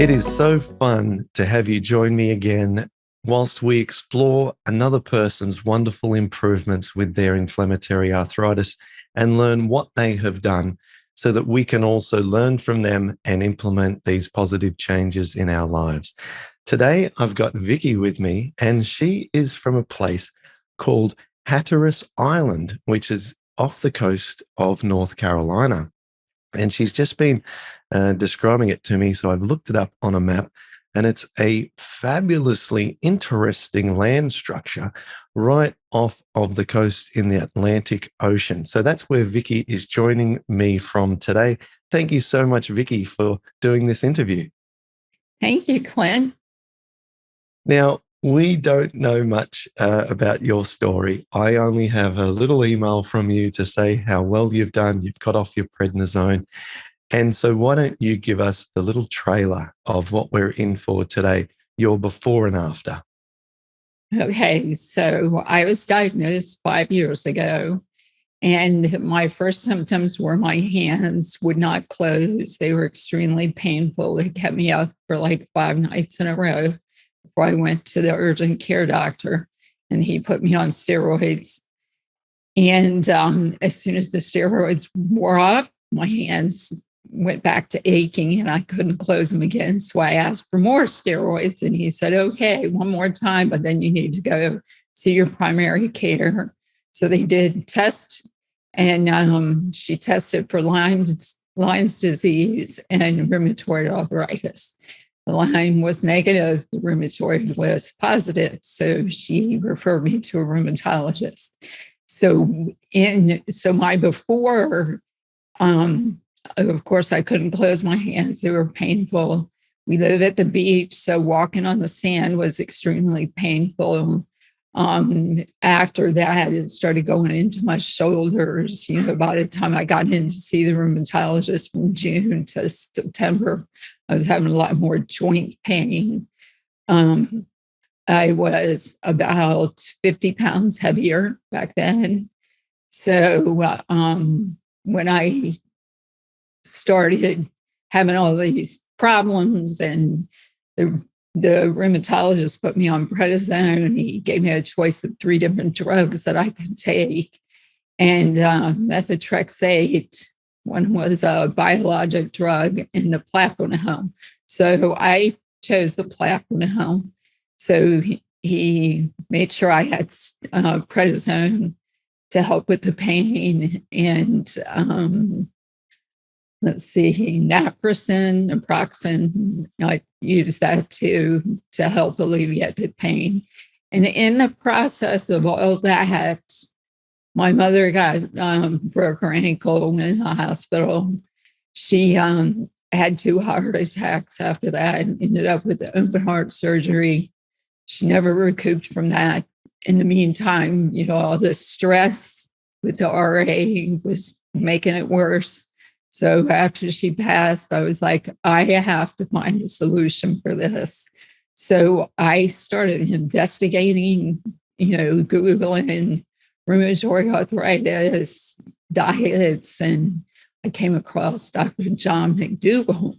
It is so fun to have you join me again whilst we explore another person's wonderful improvements with their inflammatory arthritis and learn what they have done so that we can also learn from them and implement these positive changes in our lives. Today, I've got Vicky with me, and she is from a place called Hatteras Island, which is off the coast of North Carolina. And she's just been describing it to me. So I've looked it up on a map, and it's a fabulously interesting land structure right off of the coast in the Atlantic Ocean. So that's where Vicky is joining me from today. Thank you so much, Vicky, for doing this interview. Thank you, Clint. Now, we don't know much about your story. I only have a little email from you to say how well you've done. You've got off your prednisone. And so why don't you give us the little trailer of what we're in for today, your before and after? Okay, so I was diagnosed 5 years ago, and my first symptoms were my hands would not close. They were extremely painful. It kept me up for like 5 nights in a row before I went to the urgent care doctor, and he put me on steroids. And as soon as the steroids wore off, my hands went back to aching and I couldn't close them again. So I asked for more steroids, and he said, okay, one more time, but then you need to go see your primary care. So they did test, and she tested for Lyme's disease and rheumatoid arthritis. The Lyme was negative, the rheumatoid was positive. So she referred me to a rheumatologist. So my before, of course, I couldn't close my hands. They were painful. We live at the beach, so walking on the sand was extremely painful. After that, it started going into my shoulders. By the time I got in to see the rheumatologist from June to September, I was having a lot more joint pain. I was about 50 pounds heavier back then. So when I started having all these problems, and the rheumatologist put me on prednisone. He gave me a choice of 3 different drugs that I could take. And methotrexate, one was a biologic drug, and the plaquenil. So I chose the plaquenil. So he made sure I had prednisone to help with the pain, and naproxen. I use that to help alleviate the pain. And in the process of all that, my mother broke her ankle in the hospital. She had 2 heart attacks after that and ended up with the open heart surgery. She never recouped from that. In the meantime, all the stress with the RA was making it worse. So after she passed, I was like, I have to find a solution for this. So I started investigating, Googling rheumatoid arthritis diets, and I came across Dr. John McDougall.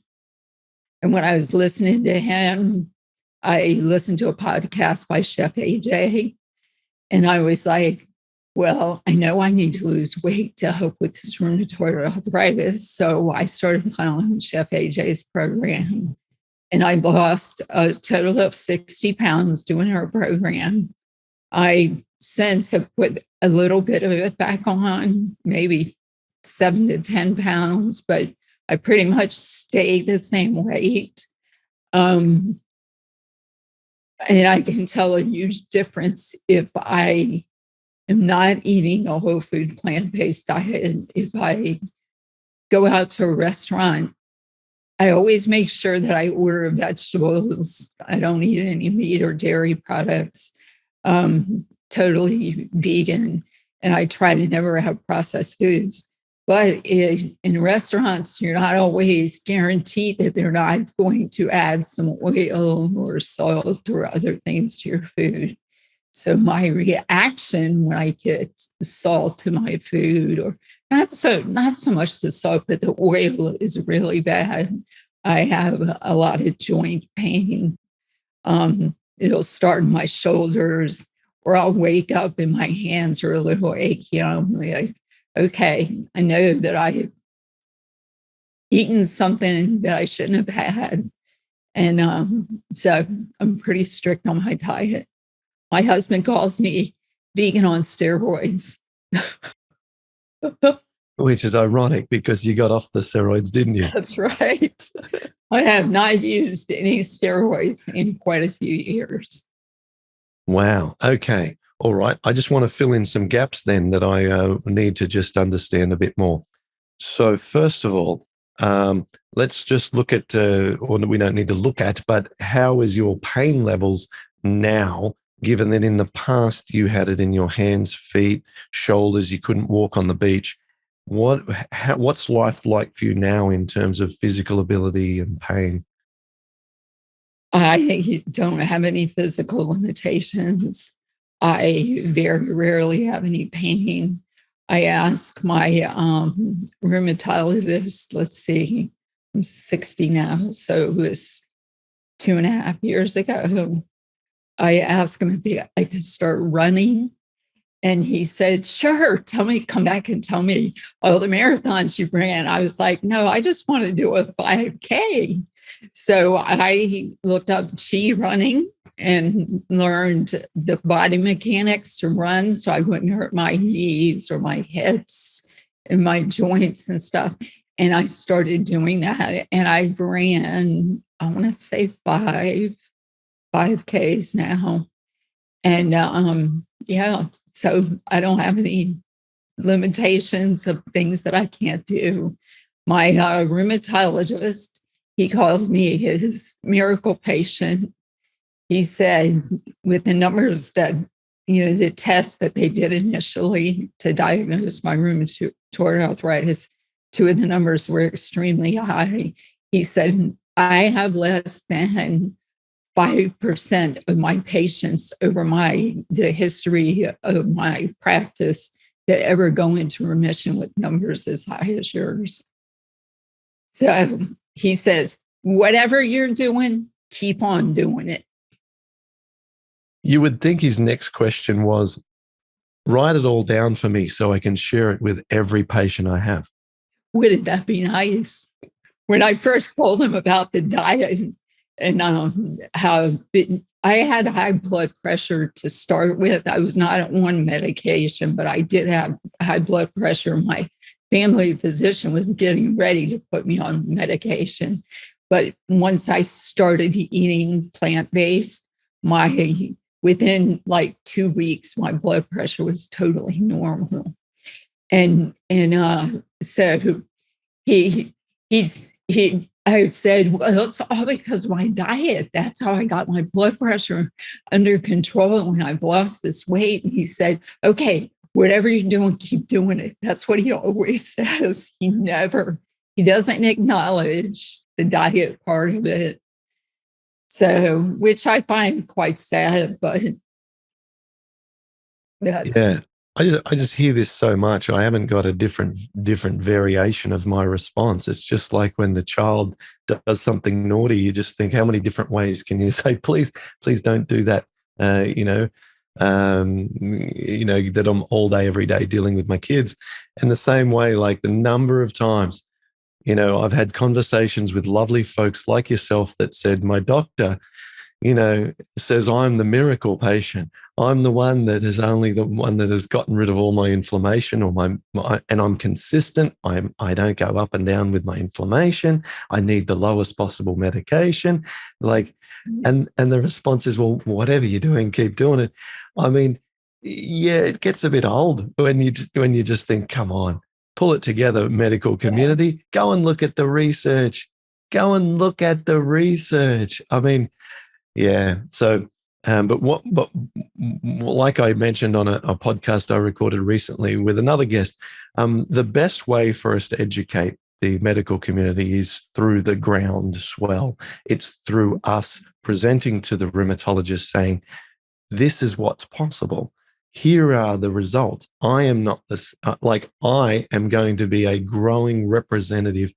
And when I was listening to him, I listened to a podcast by Chef AJ, and I was like, well, I know I need to lose weight to help with this rheumatoid arthritis. So I started following Chef AJ's program, and I lost a total of 60 pounds doing her program. I since have put a little bit of it back on, maybe 7 to 10 pounds, but I pretty much stayed the same weight. And I can tell a huge difference if I am not eating a whole food plant-based diet. If I go out to a restaurant, I always make sure that I order vegetables. I don't eat any meat or dairy products, totally vegan. And I try to never have processed foods. But in restaurants, you're not always guaranteed that they're not going to add some oil or salt or other things to your food. So my reaction when I get salt to my food, or not so much the salt, but the oil is really bad. I have a lot of joint pain. It'll start in my shoulders, or I'll wake up and my hands are a little achy. I'm like, okay, I know that I've eaten something that I shouldn't have had. And so I'm pretty strict on my diet. My husband calls me vegan on steroids. Which is ironic because you got off the steroids, didn't you? That's right. I have not used any steroids in quite a few years. Wow. Okay. All right. I just want to fill in some gaps then that I need to just understand a bit more. So, first of all, let's just look at, or we don't need to look at, but how is your pain levels now, given that in the past you had it in your hands, feet, shoulders, you couldn't walk on the beach? What's life like for you now in terms of physical ability and pain? I don't have any physical limitations. I very rarely have any pain. I ask my rheumatologist, let's see, I'm 60 now, so it was 2.5 years ago. I asked him if I could start running. And he said, sure, come back and tell me all the marathons you ran. I was like, no, I just want to do a 5K. So I looked up Chi running and learned the body mechanics to run so I wouldn't hurt my knees or my hips and my joints and stuff. And I started doing that. And I ran, I want to say 5Ks now. And yeah, so I don't have any limitations of things that I can't do. My rheumatologist, he calls me his miracle patient. He said with the numbers that, the tests that they did initially to diagnose my rheumatoid arthritis, two of the numbers were extremely high. He said, I have less than 5% of my patients over the history of my practice that ever go into remission with numbers as high as yours. So he says, whatever you're doing, keep on doing it. You would think his next question was, write it all down for me so I can share it with every patient I have. Wouldn't that be nice? When I first told him about the diet and how I had high blood pressure to start with. I was not on medication, but I did have high blood pressure. My family physician was getting ready to put me on medication. But once I started eating plant-based, within like 2 weeks, my blood pressure was totally normal. And so I said, well, it's all because of my diet. That's how I got my blood pressure under control when I've lost this weight. And he said, okay, whatever you're doing, keep doing it. That's what he always says. He doesn't acknowledge the diet part of it. So, which I find quite sad, but that's... Yeah. I just hear this so much. I haven't got a different variation of my response. It's just like when the child does something naughty, you just think, how many different ways can you say, please don't do that? That I'm all day, every day dealing with my kids. And the same way, like the number of times, I've had conversations with lovely folks like yourself that said, my doctor, says I'm the miracle patient. I'm the one that is only the one that has gotten rid of all my inflammation, or and I'm consistent. I don't go up and down with my inflammation. I need the lowest possible medication. And the response is, well, whatever you're doing, keep doing it. I mean, yeah, it gets a bit old when you just think, come on, pull it together, medical community. Go and look at the research. I mean, yeah. So, but like I mentioned on a podcast I recorded recently with another guest, the best way for us to educate the medical community is through the groundswell. It's through us presenting to the rheumatologist saying, this is what's possible. Here are the results. I am not this, I am going to be a growing representative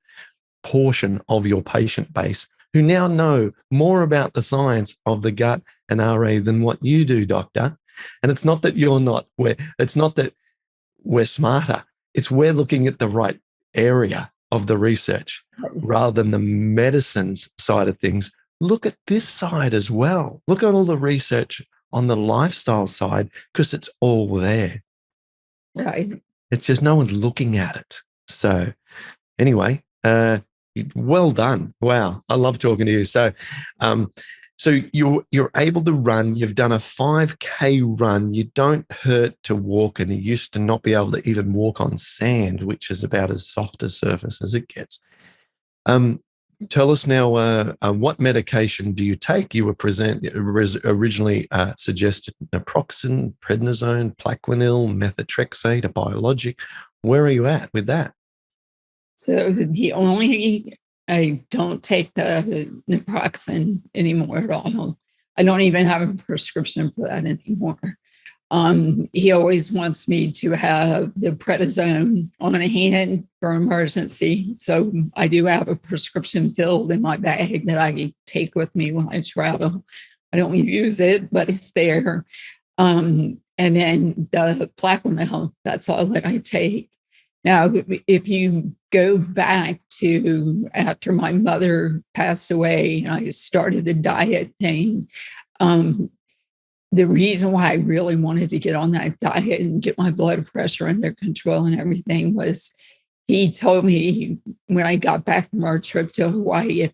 portion of your patient base who now know more about the science of the gut and RA than what you do, doctor. And it's not that it's not that we're smarter. It's we're looking at the right area of the research rather than the medicines side of things. Look at this side as well. Look at all the research on the lifestyle side, because it's all there. Right. It's just no one's looking at it. So anyway, well done. Wow. I love talking to you. So, so you're able to run. You've done a 5K run. You don't hurt to walk, and you used to not be able to even walk on sand, which is about as soft a surface as it gets. Tell us now, what medication do you take? You were originally suggested naproxen, prednisone, Plaquenil, methotrexate, a biologic. Where are you at with that? So I don't take the naproxen anymore at all. I don't even have a prescription for that anymore. He always wants me to have the prednisone on hand for emergency. So I do have a prescription filled in my bag that I take with me when I travel. I don't use it, but it's there. And then the Plaquenil, that's all that I take. Now, if you go back to after my mother passed away and I started the diet thing, the reason why I really wanted to get on that diet and get my blood pressure under control and everything was he told me when I got back from our trip to Hawaii,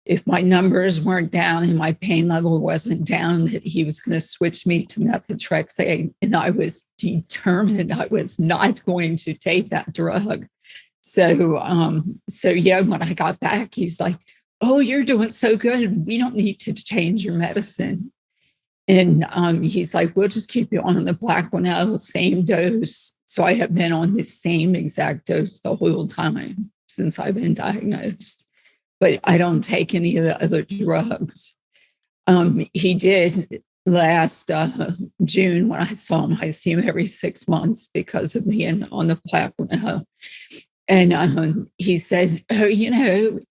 if my numbers weren't down and my pain level wasn't down, that he was going to switch me to methotrexate. And I was determined I was not going to take that drug. So yeah, when I got back, he's like, "Oh, you're doing so good. We don't need to change your medicine." And he's like, "We'll just keep you on the Plaquenil, same dose." So I have been on the same exact dose the whole time since I've been diagnosed. But I don't take any of the other drugs. He did last June when I saw him. I see him every 6 months because of being on the Plaquenil. And he said, "Oh,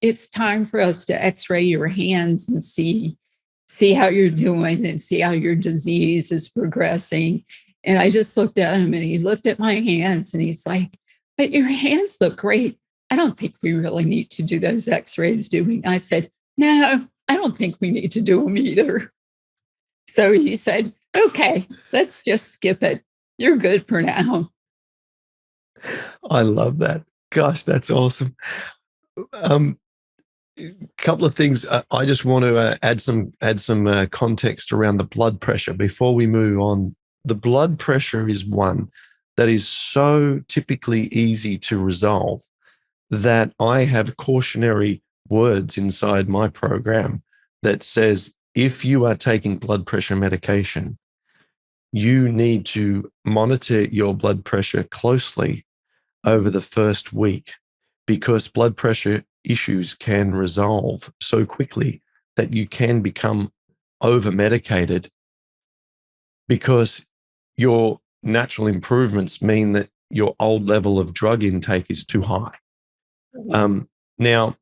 it's time for us to x-ray your hands and see how you're doing and see how your disease is progressing." And I just looked at him and he looked at my hands and he's like, "But your hands look great. I don't think we really need to do those x-rays, do we?" I said, "No, I don't think we need to do them either." So he said, "Okay, let's just skip it. You're good for now." I love that. Gosh, that's awesome. Couple of things. I just want to add some context around the blood pressure before we move on. The blood pressure is one that is so typically easy to resolve that I have cautionary words inside my program that says, if you are taking blood pressure medication, you need to monitor your blood pressure closely over the first week, because blood pressure issues can resolve so quickly that you can become over-medicated because your natural improvements mean that your old level of drug intake is too high. Now,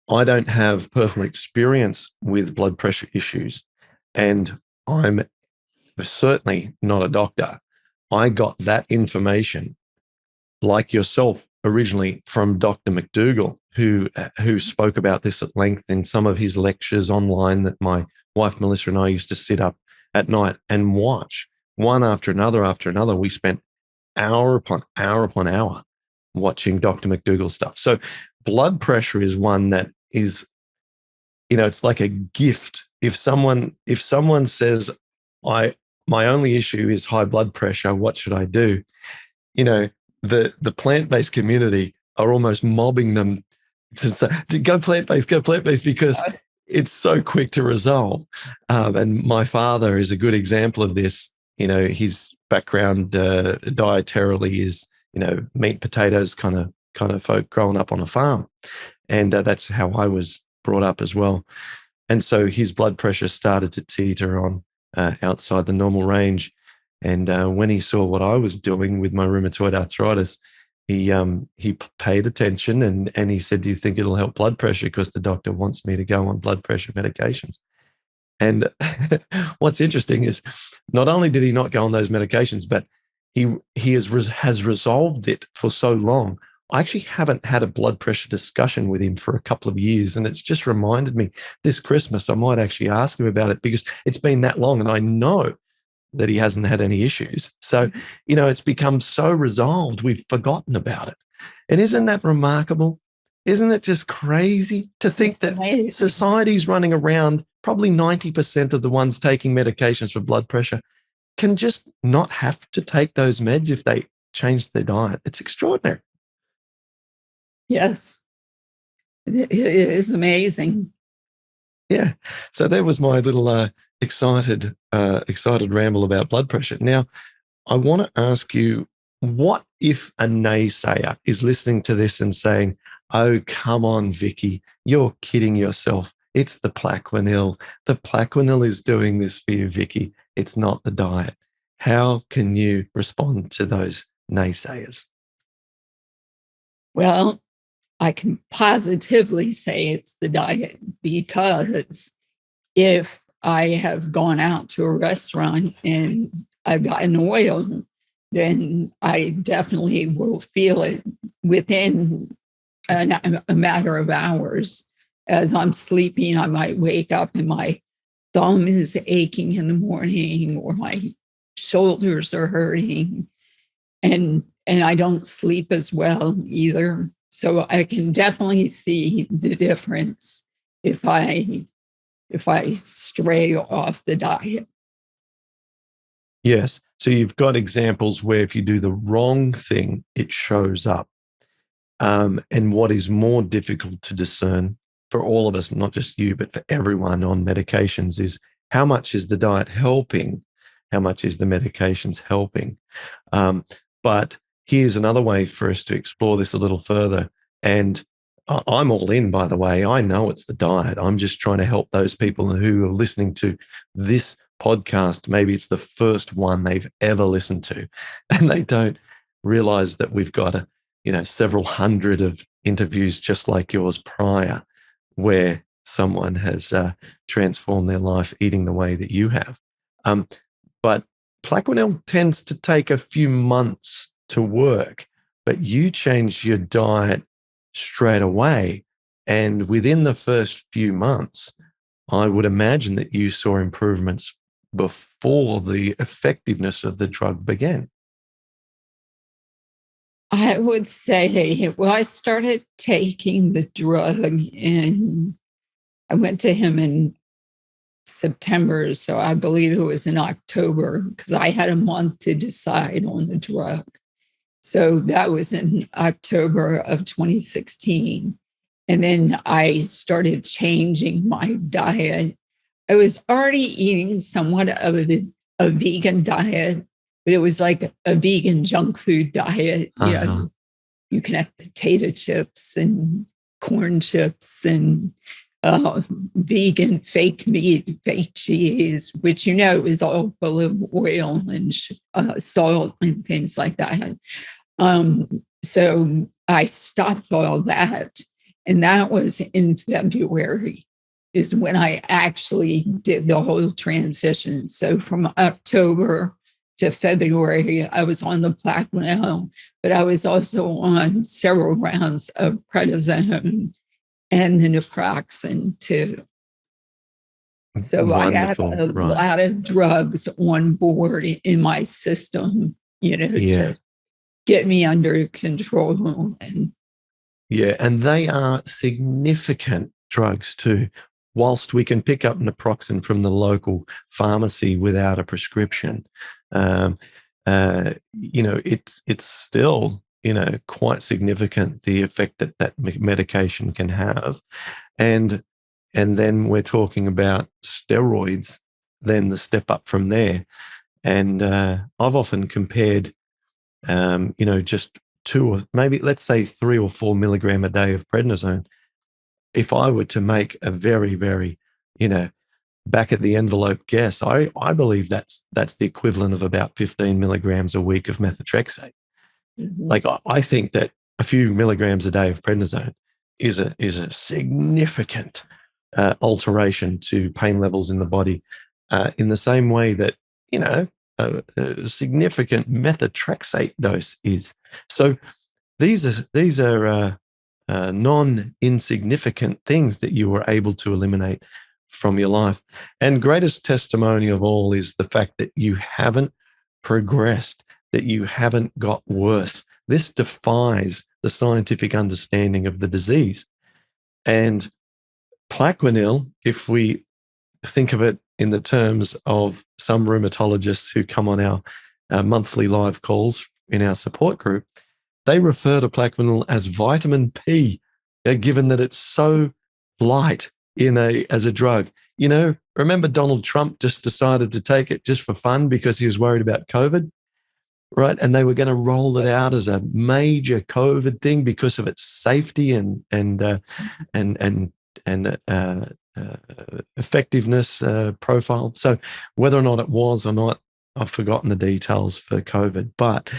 I don't have personal experience with blood pressure issues, and I'm certainly not a doctor. I got that information, like yourself, originally from Dr. McDougall, who spoke about this at length in some of his lectures online that my wife Melissa and I used to sit up at night and watch one after another after another. We spent hour upon hour watching Dr. McDougall stuff. So blood pressure is one that is, it's like a gift. If someone says, my only issue is high blood pressure, what should I do? The plant-based community are almost mobbing them to say, go plant-based, because it's so quick to resolve. And my father is a good example of this. His background dietarily is, meat, potatoes kind of folk growing up on a farm. And that's how I was brought up as well. And so his blood pressure started to teeter on outside the normal range. And when he saw what I was doing with my rheumatoid arthritis, he paid attention and he said, "Do you think it'll help blood pressure? Because the doctor wants me to go on blood pressure medications." And what's interesting is not only did he not go on those medications, but he has resolved it for so long. I actually haven't had a blood pressure discussion with him for a couple of years. And it's just reminded me this Christmas, I might actually ask him about it because it's been that long and I know that he hasn't had any issues. So, it's become so resolved, we've forgotten about it. And isn't that remarkable? Isn't it just crazy to think that society's running around, probably 90% of the ones taking medications for blood pressure can just not have to take those meds if they change their diet? It's extraordinary. Yes, it is amazing. Yeah. So there was my little excited ramble about blood pressure. Now, I want to ask you, what if a naysayer is listening to this and saying, "Oh, come on, Vicky, you're kidding yourself. It's the Plaquenil. The Plaquenil is doing this for you, Vicky. It's not the diet." How can you respond to those naysayers? Well, I can positively say it's the diet, because if I have gone out to a restaurant and I've gotten oil, then I definitely will feel it within a matter of hours. As I'm sleeping, I might wake up and my thumb is aching in the morning, or my shoulders are hurting, and I don't sleep as well either. So I can definitely see the difference if I stray off the diet. Yes. So you've got examples where if you do the wrong thing, it shows up. And what is more difficult to discern for all of us, not just you, but for everyone on medications, is how much is the diet helping? How much is the medications helping? But here's another way for us to explore this a little further. And I'm all in, by the way. I know it's the diet. I'm just trying to help those people who are listening to this podcast. Maybe it's the first one they've ever listened to, and they don't realize that we've got several hundred of interviews just like yours prior, where someone has transformed their life eating the way that you have. But Plaquenil tends to take a few months to work, but you changed your diet straight away. And within the first few months, I would imagine that you saw improvements before the effectiveness of the drug began. I would say, well, I started taking the drug, and I went to him in September. So I believe it was in October, because I had a month to decide on the drug. So that was in October of 2016. And then I started changing my diet. I was already eating somewhat of a vegan diet, but it was like a vegan junk food diet. Uh-huh. You can have potato chips and corn chips and vegan fake meat, fake cheese, which is all full of oil and salt and things like that. So I stopped all that. And that was in February, is when I actually did the whole transition. So from October to February, I was on the Plaquenil, but I was also on several rounds of prednisone and the naproxen too. So Wonderful. I had a lot of drugs on board in my system, to get me under control. And they are significant drugs too. Whilst we can pick up naproxen from the local pharmacy without a prescription, it's still quite significant, the effect that medication can have. And then we're talking about steroids, then the step up from there. And I've often compared, just 2 or maybe let's say 3 or 4 milligram a day of prednisone. If I were to make a very, very, back at the envelope guess, I believe that's the equivalent of about 15 milligrams a week of methotrexate. Mhm. Like I think that a few milligrams a day of prednisone is a significant alteration to pain levels in the body, in the same way that, you know, a significant methotrexate dose is. So these are non-insignificant things that you were able to eliminate from your life. And greatest testimony of all is the fact that you haven't progressed, that you haven't got worse. This defies the scientific understanding of the disease. And Plaquenil, if we think of it in the terms of some rheumatologists who come on our monthly live calls in our support group, they refer to Plaquenil as vitamin P, given that it's so light as a drug. You know, remember Donald Trump just decided to take it just for fun because he was worried about COVID, right? And they were going to roll it out as a major COVID thing because of its safety and effectiveness profile. So whether or not it was or not, I've forgotten the details for COVID, but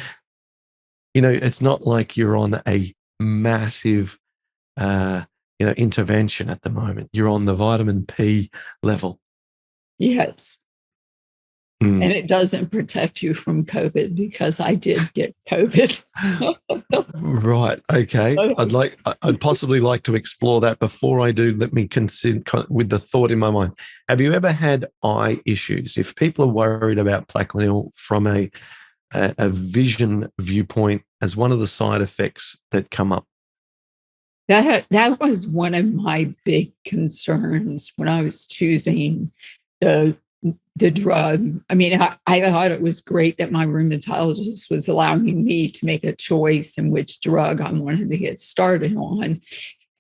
you know, it's not like you're on a massive, intervention at the moment. You're on the vitamin P level. Yes. Mm. And it doesn't protect you from COVID because I did get COVID. Right. Okay. I'd possibly like to explore that. Before I do, let me consider with the thought in my mind. Have you ever had eye issues? If people are worried about Plaquenil from a vision viewpoint as one of the side effects that come up. That was one of my big concerns when I was choosing the the drug. I mean, I thought it was great that my rheumatologist was allowing me to make a choice in which drug I wanted to get started on.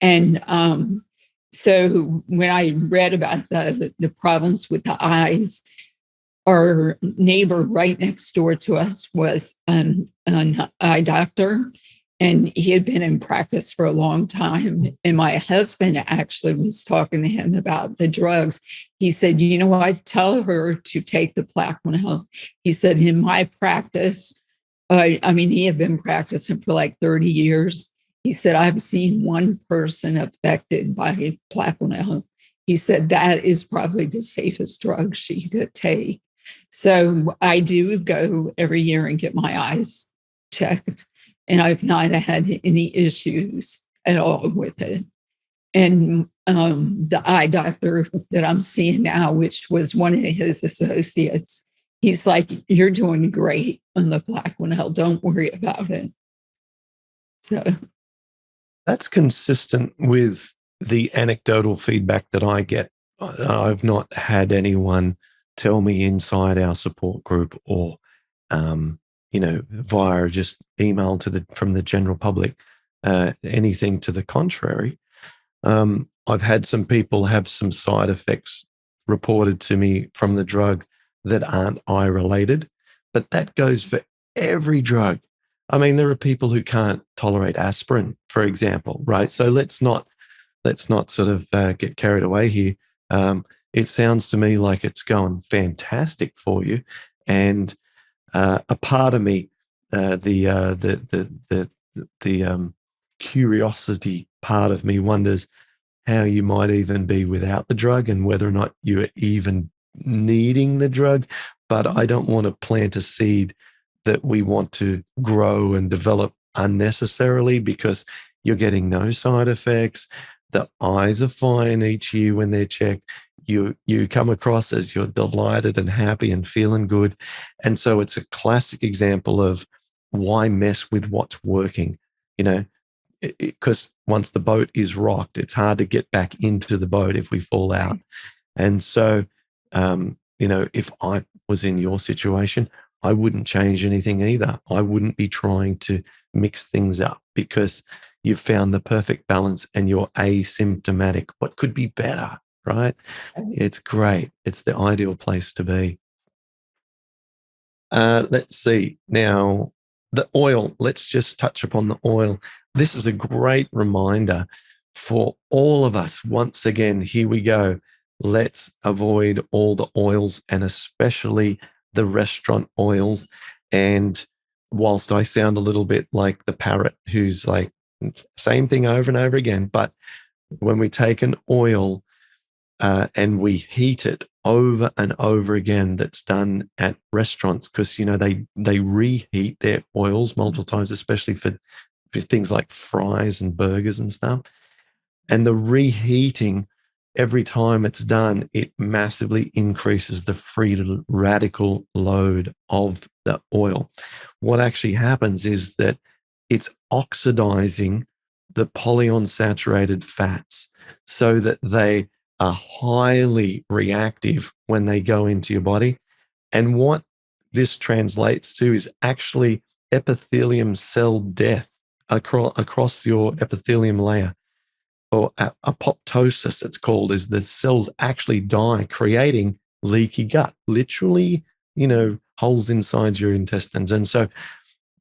And so when I read about the problems with the eyes, our neighbor right next door to us was an eye doctor, and he had been in practice for a long time. And my husband actually was talking to him about the drugs. He said, you know what, tell her to take the Plaquenil. He said, in my practice, I mean, he had been practicing for like 30 years. He said, I've seen one person affected by Plaquenil. He said, that is probably the safest drug she could take. So I do go every year and get my eyes checked, and I've not had any issues at all with it. And the eye doctor that I'm seeing now, which was one of his associates, he's like, you're doing great on the Plaquenil. Don't worry about it. So That's consistent with the anecdotal feedback that I get. I've not had anyone tell me inside our support group or, via just email from the general public, anything to the contrary. I've had some people have some side effects reported to me from the drug that aren't eye related, but that goes for every drug. I mean, there are people who can't tolerate aspirin, for example, right? So let's not sort of get carried away here. It sounds to me like it's going fantastic for you, and a part of me, the curiosity part of me wonders how you might even be without the drug and whether or not you're even needing the drug. But I don't want to plant a seed that we want to grow and develop unnecessarily, because you're getting no side effects. The eyes are fine each year when they're checked. You come across as you're delighted and happy and feeling good. And so it's a classic example of why mess with what's working, you know, because once the boat is rocked, it's hard to get back into the boat if we fall out. And so, if I was in your situation, I wouldn't change anything either. I wouldn't be trying to mix things up because you've found the perfect balance and you're asymptomatic. What could be better, right? It's great. It's the ideal place to be. Let's see. Now, the oil, let's just touch upon the oil. This is a great reminder for all of us. Once again, here we go. Let's avoid all the oils, and especially the restaurant oils. And whilst I sound a little bit like the parrot who's like, same thing over and over again. But when we take an oil and we heat it over and over again, that's done at restaurants, because, you know, they reheat their oils multiple times, especially for things like fries and burgers and stuff. And the reheating, every time it's done, it massively increases the free radical load of the oil. What actually happens is that it's oxidizing the polyunsaturated fats so that they are highly reactive when they go into your body. And what this translates to is actually epithelium cell death across your epithelium layer, or apoptosis, it's called, is the cells actually die, creating leaky gut, literally, you know, holes inside your intestines. And so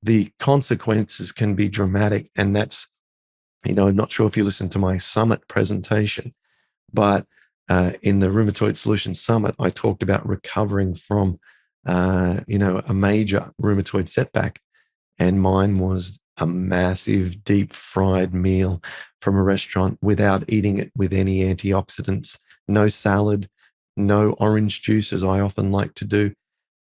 the consequences can be dramatic. And that's, you know, I'm not sure if you listened to my summit presentation, but in the Rheumatoid Solutions Summit, I talked about recovering from, you know, a major rheumatoid setback. And mine was a massive deep fried meal from a restaurant without eating it with any antioxidants, no salad, no orange juice, as I often like to do,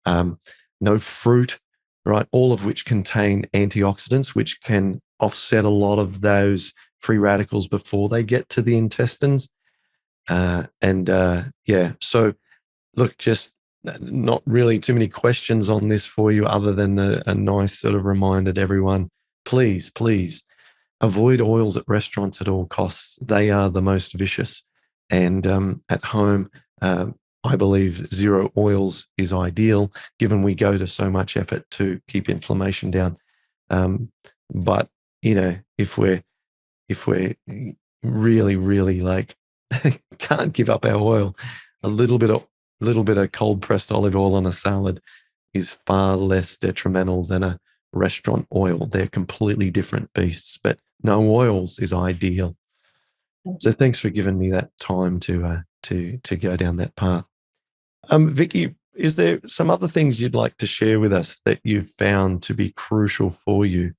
no fruit, right? All of which contain antioxidants, which can offset a lot of those free radicals before they get to the intestines. Yeah, so look, just not really too many questions on this for you, other than a nice sort of reminder to everyone, please, please avoid oils at restaurants at all costs. They are the most vicious. And at home, I believe zero oils is ideal, given we go to so much effort to keep inflammation down. But, you know, if we're really, really like can't give up our oil, a little bit of cold pressed olive oil on a salad is far less detrimental than a restaurant oil. They're completely different beasts, but no oils is ideal. So thanks for giving me that time to go down that path. Vicky, is there some other things you'd like to share with us that you've found to be crucial for you,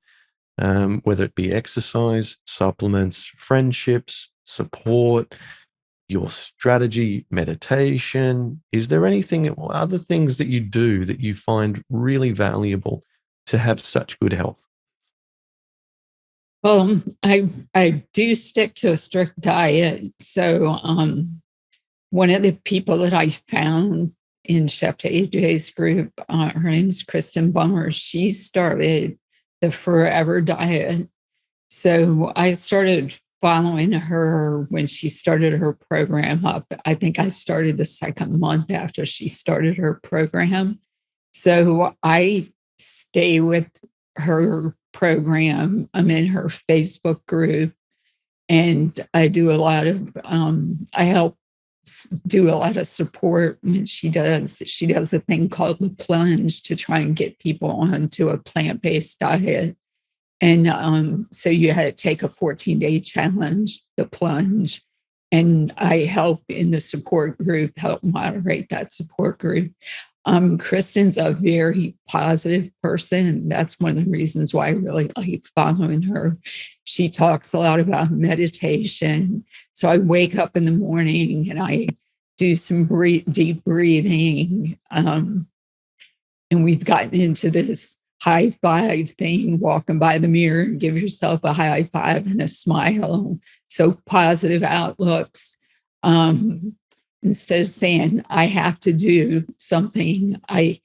whether it be exercise, supplements, friendships, support, your strategy, meditation? Is there anything, other things that you do that you find really valuable to have such good health? Well, I do stick to a strict diet. So one of the people that I found in Chef AJ's group, her name's Kristen Bummer. She started the Forever Diet. So I started following her when she started her program up. I think I started the second month after she started her program. So I stay with her program. I'm in her Facebook group, and I do a lot of, I help do a lot of support when she does a thing called the plunge to try and get people onto a plant-based diet. And so you had to take a 14-day challenge, the plunge. And I help in the support group, help moderate that support group. Kristen's a very positive person. That's one of the reasons why I really like following her. She talks a lot about meditation. So I wake up in the morning and I do some deep breathing. And we've gotten into this high five thing, walking by the mirror and give yourself a high five and a smile. So positive outlooks. Instead of saying, I have to do something, I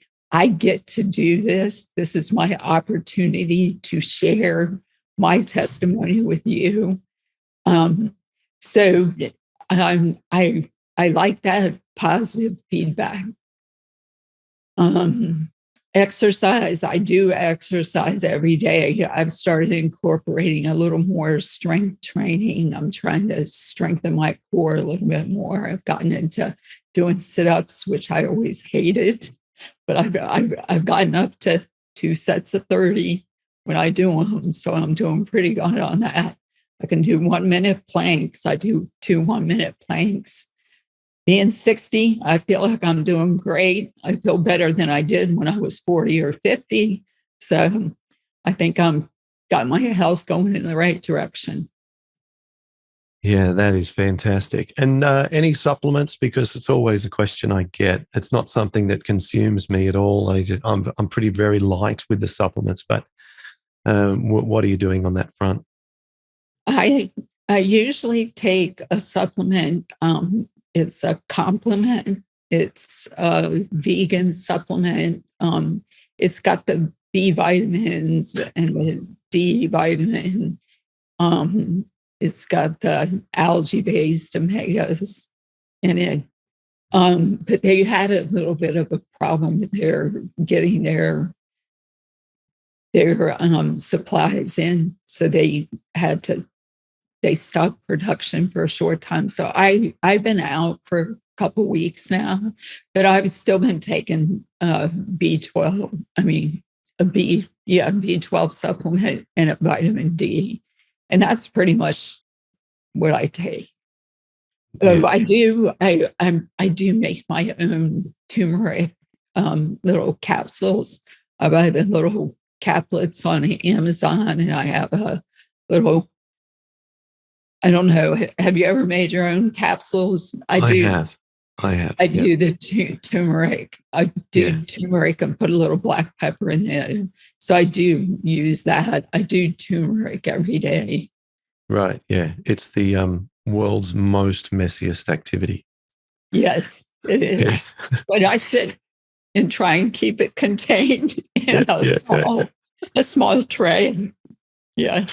get to do this. This is my opportunity to share my testimony with you. So I like that positive feedback. Exercise. I do exercise every day. I've started incorporating a little more strength training. I'm trying to strengthen my core a little bit more. I've gotten into doing sit-ups, which I always hated, but I've gotten up to 2 sets of 30 when I do them. So I'm doing pretty good on that. I can do 1-minute planks. I do 2 1-minute planks. Being 60, I feel like I'm doing great. I feel better than I did when I was 40 or 50. So I think I'm got my health going in the right direction. Yeah, that is fantastic. And any supplements? Because it's always a question I get. It's not something that consumes me at all. I'm pretty very light with the supplements, but what are you doing on that front? I I usually take a supplement. It's a complement. It's a vegan supplement. It's got the B vitamins and the D vitamin. Um, it's got the algae-based omegas in it. But they had a little bit of a problem with getting their supplies in, so they stopped production for a short time. So I've been out for a couple weeks now, but I've still been taking B12. I mean, B12 supplement and a vitamin D, and that's pretty much what I take. Yeah. I do make my own turmeric little capsules. I buy the little caplets on Amazon, and I have a little. I don't know. Have you ever made your own capsules? I do. I have. I do the turmeric. I do turmeric and put a little black pepper in there. So I do use that. I do turmeric every day. Right. Yeah. It's the world's most messiest activity. Yes, it is. Yeah. But I sit and try and keep it contained in a small tray. Yeah.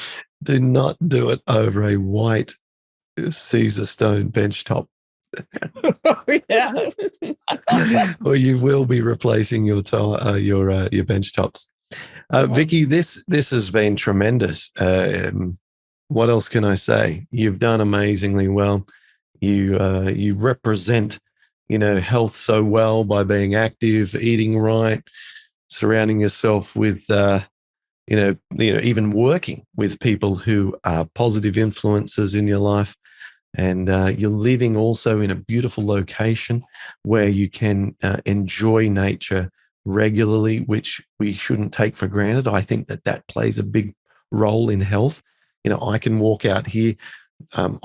Do not do it over a white Caesar stone benchtop. Or you will be replacing your bench tops. Vicky, this has been tremendous. What else can I say? You've done amazingly well. You represent, health so well by being active, eating right, surrounding yourself with, even working with people who are positive influences in your life. And you're living also in a beautiful location where you can enjoy nature regularly, which we shouldn't take for granted. I think that plays a big role in health. I can walk out here. I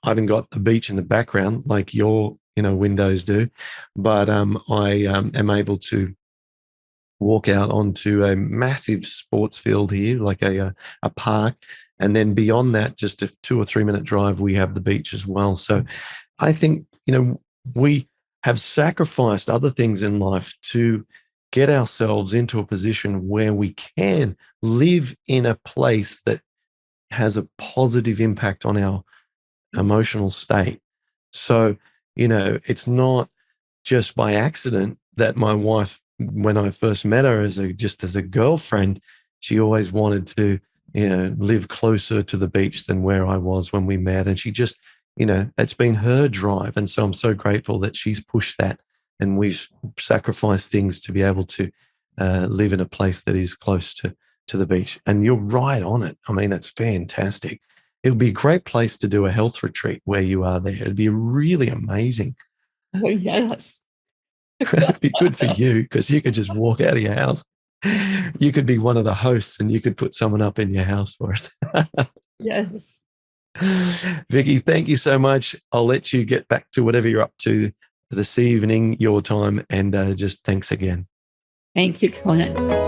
haven't got the beach in the background like your, windows do, but I am able to walk out onto a massive sports field here, like a park. And then beyond that, just a 2 or 3 minute drive, we have the beach as well. So I think, we have sacrificed other things in life to get ourselves into a position where we can live in a place that has a positive impact on our emotional state. So, it's not just by accident that my wife, when I first met her as a girlfriend, she always wanted to, live closer to the beach than where I was when we met. And she just, it's been her drive. And so I'm so grateful that she's pushed that and we've sacrificed things to be able to live in a place that is close to the beach. And you're right on it. I mean, it's fantastic. It would be a great place to do a health retreat where you are there. It'd be really amazing. Oh, yes. It'd be good for you because you could just walk out of your house. You could be one of the hosts and you could put someone up in your house for us. Yes. Vicky, thank you so much. I'll let you get back to whatever you're up to this evening, your time, and just thanks again. Thank you, Clint.